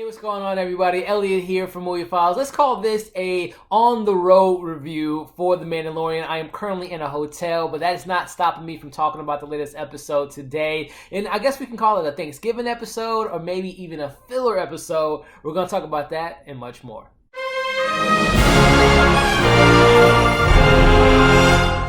What's going on, everybody? Elliot here from Famuyiwa. Let's call this a on-the-road review for The Mandalorian. I am currently in a hotel, but that is not stopping me from talking about the latest episode today. And I guess we can call it a Thanksgiving episode or maybe even a filler episode. We're going to talk about that and much more.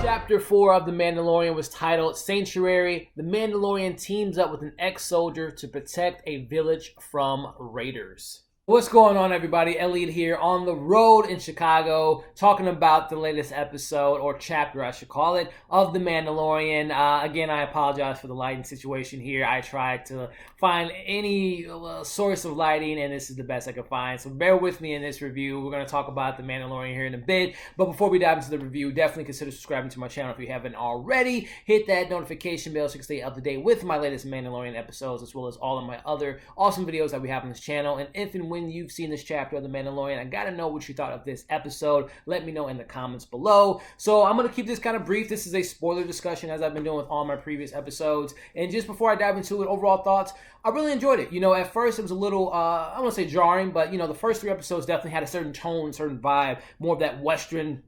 Chapter 4 of The Mandalorian was titled Sanctuary. The Mandalorian teams up with an ex-soldier to protect a village from raiders. What's going on, everybody? Elliot here on the road in Chicago talking about the latest episode, or chapter I should call it, of The Mandalorian. Again, I apologize for the lighting situation here. I tried to find any source of lighting, and this is the best I could find. So bear with me in this review. We're going to talk about The Mandalorian here in a bit. But before we dive into the review, definitely consider subscribing to my channel if you haven't already. Hit that notification bell so you can stay up to date with my latest Mandalorian episodes, as well as all of my other awesome videos that we have on this channel. And if and when you've seen this chapter of The Mandalorian, I gotta know what you thought of this episode. Let me know in the comments below. So I'm gonna keep this kind of brief. This is a spoiler discussion, as I've been doing with all my previous episodes. And just before I dive into it, overall thoughts, I really enjoyed it. You know, at first it was a little, I don't want to say jarring, but you know, the first 3 episodes definitely had a certain tone, certain vibe, more of that Western,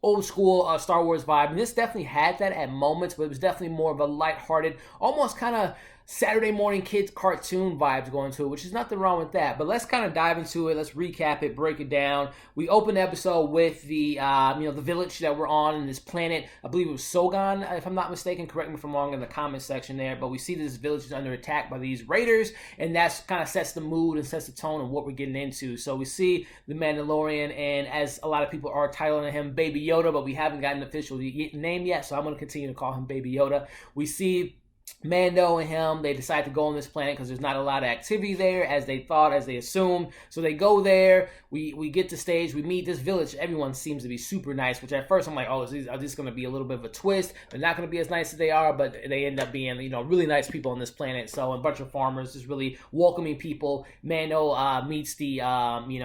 old school Star Wars vibe. And this definitely had that at moments, but it was definitely more of a lighthearted, almost kind of Saturday morning kids cartoon vibes going to it, which is nothing wrong with that. But let's kind of dive into it. Let's recap it, break it down. We opened the episode with the the village that we're on in this planet. I believe it was Sogan, if I'm not mistaken. Correct me if I'm wrong in the comment section there. But we see this village is under attack by these raiders, and that's kind of sets the mood and sets the tone of what we're getting into. So we see the Mandalorian, and as a lot of people are titling him Baby Yoda, but we haven't gotten an official name yet, so I'm going to continue to call him Baby Yoda. We see Mando and him, they decide to go on this planet because there's not a lot of activity there as they thought, as they assumed. So they go there, we get to stage, we meet this village. Everyone seems to be super nice, which at first I'm like, oh, are this going to be a little bit of a twist? They're not going to be as nice as they are, but they end up being, you know, really nice people on this planet. So a bunch of farmers, just really welcoming people. Mando meets the,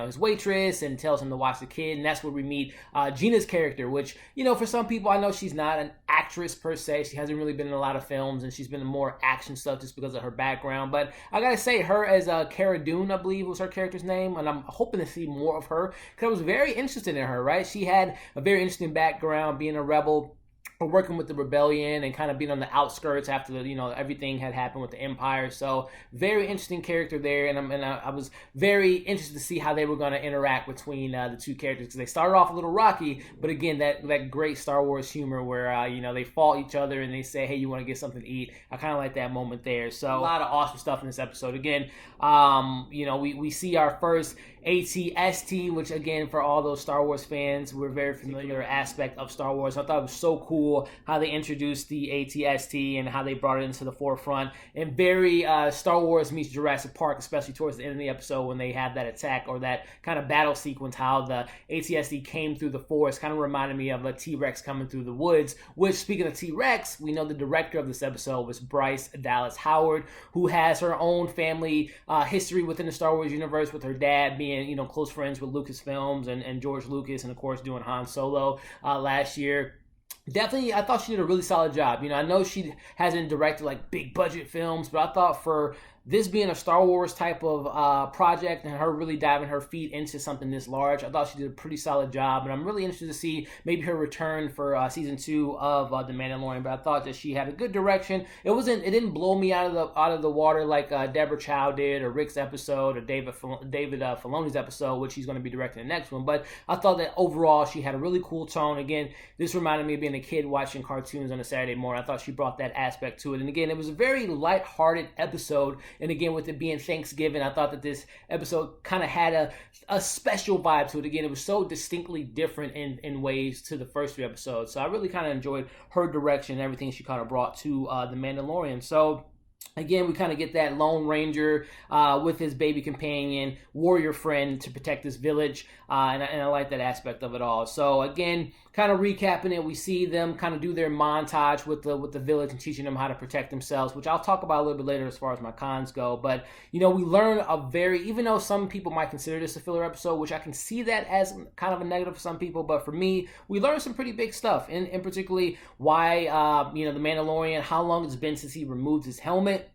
his waitress and tells him to watch the kid, and that's where we meet Gina's character, which, you know, for some people, I know she's not an actress per se. She hasn't really been in a lot of films, and she's been in more action stuff just because of her background. But I gotta say, her as Cara Dune, I believe was her character's name, and I'm hoping to see more of her because I was very interested in her, right? She had a very interesting background, being a rebel, or working with the rebellion and kind of being on the outskirts after everything had happened with the Empire. So very interesting character there, and I was very interested to see how they were going to interact between the two characters, because they started off a little rocky, but again, that great Star Wars humor where they fault each other and they say, hey, you want to get something to eat. I kind of like that moment there. So a lot of awesome stuff in this episode. Again, we see our first AT-ST, which again, for all those Star Wars fans, we're very familiar aspect of Star Wars. I thought it was so cool how they introduced the AT-ST and how they brought it into the forefront, and very Star Wars meets Jurassic Park, especially towards the end of the episode when they have that attack or that kind of battle sequence. How the AT-ST came through the forest kind of reminded me of a T-Rex coming through the woods, which, speaking of T-Rex, we know the director of this episode was Bryce Dallas Howard, who has her own family history within the Star Wars universe, with her dad being close friends with Lucasfilms and George Lucas, and of course doing Han Solo last year. Definitely, I thought she did a really solid job. I know she hasn't directed like big budget films, but I thought for this being a Star Wars type of project and her really diving her feet into something this large, I thought she did a pretty solid job. And I'm really interested to see maybe her return for season 2 of The Mandalorian. But I thought that she had a good direction. It didn't blow me out of the water like Deborah Chow did, or Rick's episode, or David Filoni's episode, which he's going to be directing the next one. But I thought that overall she had a really cool tone. Again, this reminded me of being a kid watching cartoons on a Saturday morning. I thought she brought that aspect to it. And again, it was a very lighthearted episode. And again, with it being Thanksgiving, I thought that this episode kind of had a special vibe to it. Again, it was so distinctly different in ways to the first 3 episodes. So I really kind of enjoyed her direction and everything she kind of brought to The Mandalorian. So again, we kind of get that Lone Ranger with his baby companion, warrior friend to protect this village, and I like that aspect of it all. So again, kind of recapping it, we see them kind of do their montage with the village and teaching them how to protect themselves, which I'll talk about a little bit later as far as my cons go. But we learn even though some people might consider this a filler episode, which I can see that as kind of a negative for some people, but for me, we learned some pretty big stuff, in particularly why the Mandalorian, how long it's been since he removed his helmet.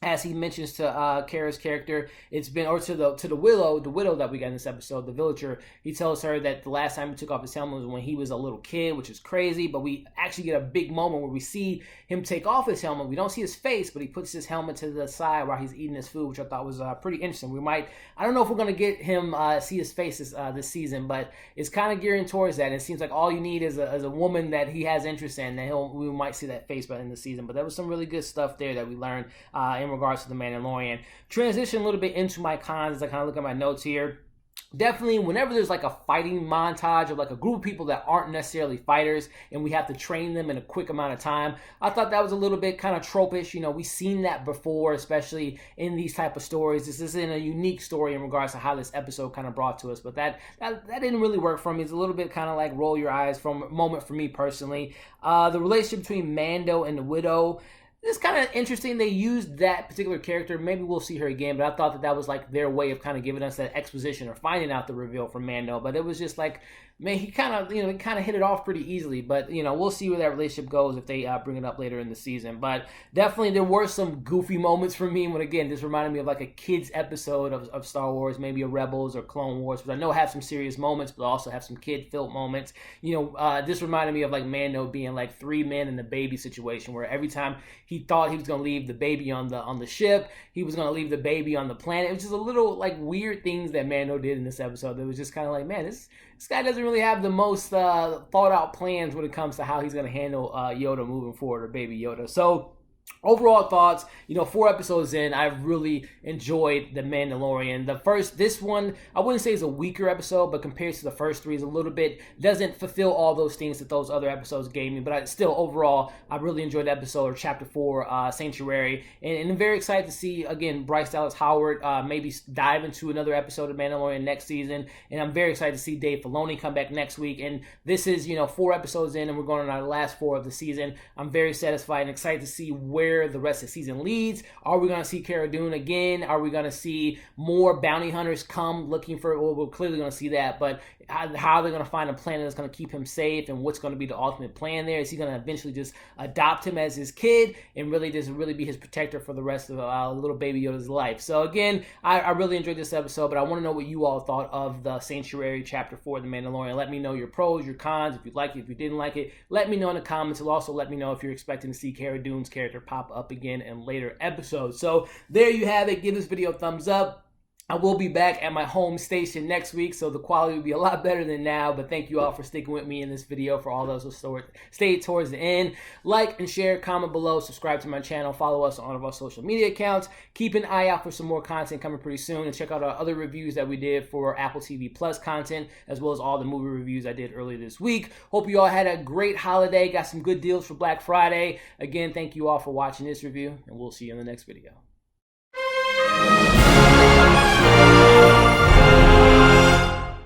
as he mentions to Kara's character, it's been, or to the widow that we got in this episode, the villager. He tells her that the last time he took off his helmet was when he was a little kid, which is crazy. But we actually get a big moment where we see him take off his helmet. We don't see his face, but he puts his helmet to the side while he's eating his food, which I thought was pretty interesting. I don't know if we're gonna get him see his face this season, but it's kind of gearing towards that. And it seems like all you need is a woman that he has interest in, that we might see that face by the end of the season. But there was some really good stuff there that we learned in regards to the Mandalorian. Transition a little bit into my cons as I kind of look at my notes here. Definitely, whenever there's like a fighting montage of like a group of people that aren't necessarily fighters and we have to train them in a quick amount of time, I thought that was a little bit kind of tropish. You know, we've seen that before, especially in these type of stories. This isn't a unique story in regards to how this episode kind of brought to us, but that didn't really work for me. It's a little bit kind of like roll your eyes from moment for me personally. The relationship between Mando and the Widow, it's kind of interesting. They used that particular character. Maybe we'll see her again, but I thought that was like their way of kind of giving us that exposition or finding out the reveal from Mando. But it was just like, man, he kind of hit it off pretty easily. But we'll see where that relationship goes if they bring it up later in the season. But definitely there were some goofy moments for me when, again, this reminded me of like a kids episode of Star Wars, maybe a Rebels or Clone Wars, but I know have some serious moments, but also have some kid-filled moments. This reminded me of like Mando being like 3 men in the baby situation, where every time he thought he was going to leave the baby on the ship, he was going to leave the baby on the planet. It was just a little like weird things that Mando did in this episode that was just kind of like, man, this guy doesn't really have the most thought out plans when it comes to how he's going to handle Yoda moving forward, or baby Yoda. So overall thoughts, 4 episodes in, I really enjoyed The Mandalorian. This one, I wouldn't say is a weaker episode, but compared to the first 3, is a little bit, doesn't fulfill all those things that those other episodes gave me, but overall, I really enjoyed the episode, or Chapter 4, Sanctuary, and I'm very excited to see, again, Bryce Dallas Howard maybe dive into another episode of Mandalorian next season, and I'm very excited to see Dave Filoni come back next week, and this is, 4 episodes in, and we're going on our last 4 of the season. I'm very satisfied and excited to see where the rest of the season leads. Are we going to see Cara Dune again? Are we going to see more bounty hunters come looking for, well, we're clearly going to see that, but how they're going to find a planet that's going to keep him safe, and what's going to be the ultimate plan there? Is he going to eventually just adopt him as his kid and really be his protector for the rest of little baby Yoda's life? So again, I really enjoyed this episode, but I want to know what you all thought of the Sanctuary Chapter 4 of The Mandalorian. Let me know your pros, your cons, if you liked it, if you didn't like it. Let me know in the comments. It'll also let me know if you're expecting to see Cara Dune's character pop up again in later episodes. So there you have it. Give this video a thumbs up. I will be back at my home station next week, so the quality will be a lot better than now, but thank you all for sticking with me in this video for all those who stayed towards the end. Like and share, comment below, subscribe to my channel, follow us on all of our social media accounts. Keep an eye out for some more content coming pretty soon, and check out our other reviews that we did for Apple TV Plus content, as well as all the movie reviews I did earlier this week. Hope you all had a great holiday, got some good deals for Black Friday. Again, thank you all for watching this review, and we'll see you in the next video.